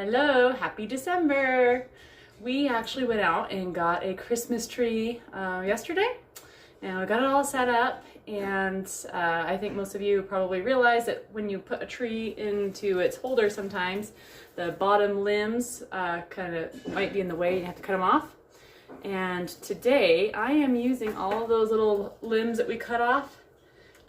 Hello, happy December! We actually went out and got a Christmas tree yesterday, and we got it all set up. And I think most of you probably realize that when you put a tree into its holder, sometimes the bottom limbs kind of might be in the way and you have to cut them off. And today I am using all of those little limbs that we cut off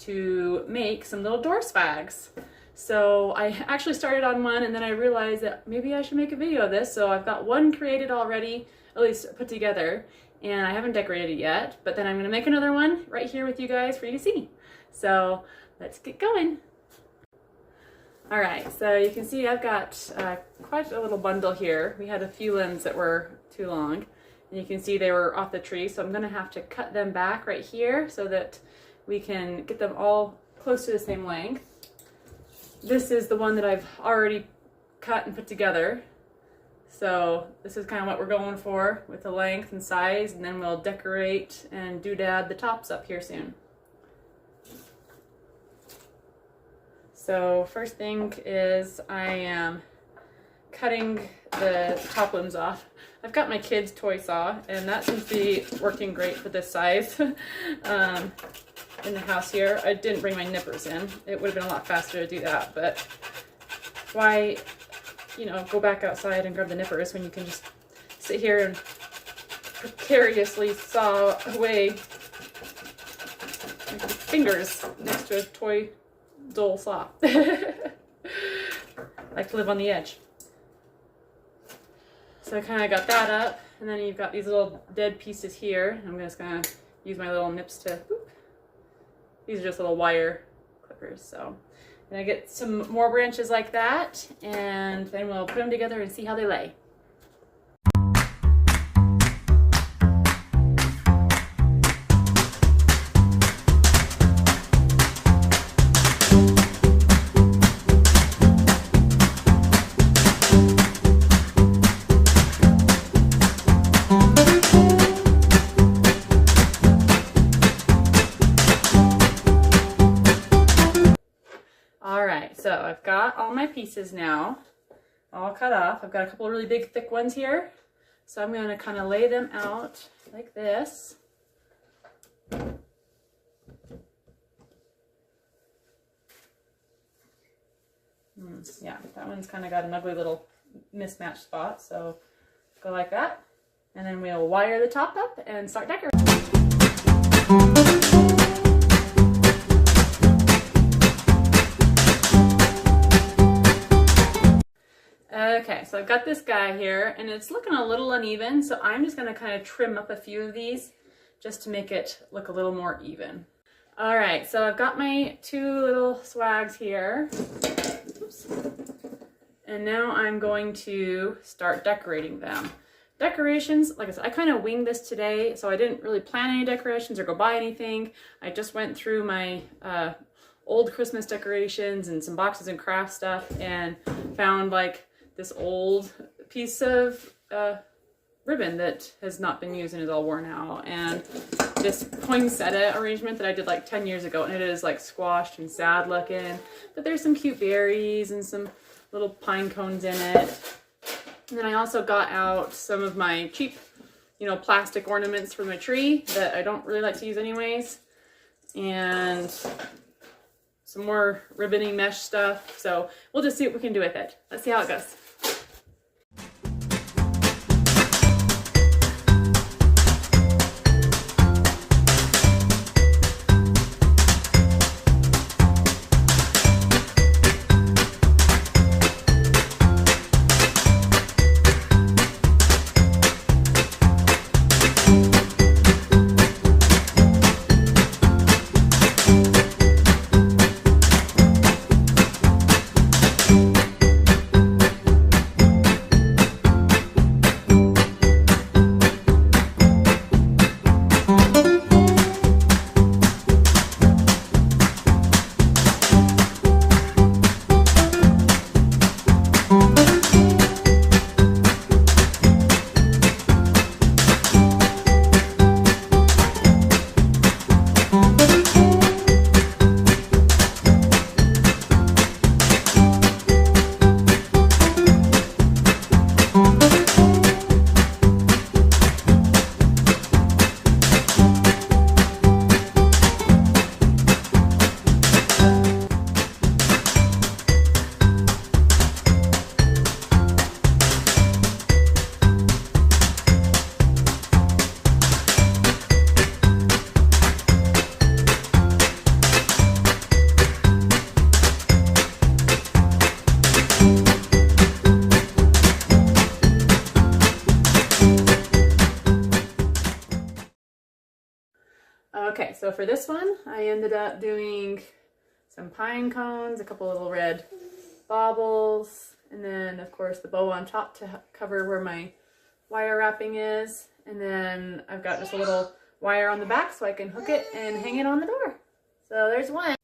to make some little door swags. So I actually started on one, and then I realized that maybe I should make a video of this. So I've got one created already, at least put together, and I haven't decorated it yet, but then I'm gonna make another one right here with you guys for you to see. So let's get going. All right, so you can see I've got quite a little bundle here. We had a few limbs that were too long, and you can see they were off the tree, so I'm gonna have to cut them back right here so that we can get them all close to the same length. This is the one that I've already cut and put together. So this is kind of what we're going for with the length and size, and then we'll decorate and doodad the tops up here soon. So first thing is I am cutting the top limbs off. I've got my kid's toy saw, and that seems to be working great for this size. In the house here. I didn't bring my nippers in. It would have been a lot faster to do that, but why, go back outside and grab the nippers when you can just sit here and precariously saw away with your fingers next to a toy dull saw. I like to live on the edge. So I kind of got that up, and then you've got these little dead pieces here. I'm just gonna use my little nips to these are just little wire clippers. So I'm gonna get some more branches like that, and then we'll put them together and see how they lay. So I've got all my pieces now all cut off. I've got a couple of really big thick ones here. So I'm going to kind of lay them out like this. Yeah, that one's kind of got an ugly little mismatched spot. So go like that. And then we'll wire the top up and start decorating. Okay, so I've got this guy here, and it's looking a little uneven, so I'm just going to kind of trim up a few of these just to make it look a little more even. All right, so I've got my two little swags here. Oops. And now I'm going to start decorating them. Decorations, like I said, I kind of winged this today, so I didn't really plan any decorations or go buy anything. I just went through my old Christmas decorations and some boxes and craft stuff and found like this old piece of ribbon that has not been used and is all worn out, and this poinsettia arrangement that I did like 10 years ago, and it is like squashed and sad looking, but there's some cute berries and some little pine cones in it. And then I also got out some of my cheap, plastic ornaments for my tree that I don't really like to use anyways, and some more ribbony mesh stuff. So we'll just see what we can do with it. Let's see how it goes. Okay, so for this one, I ended up doing some pine cones, a couple little red baubles, and then of course the bow on top to cover where my wire wrapping is. And then I've got just a little wire on the back so I can hook it and hang it on the door. So there's one.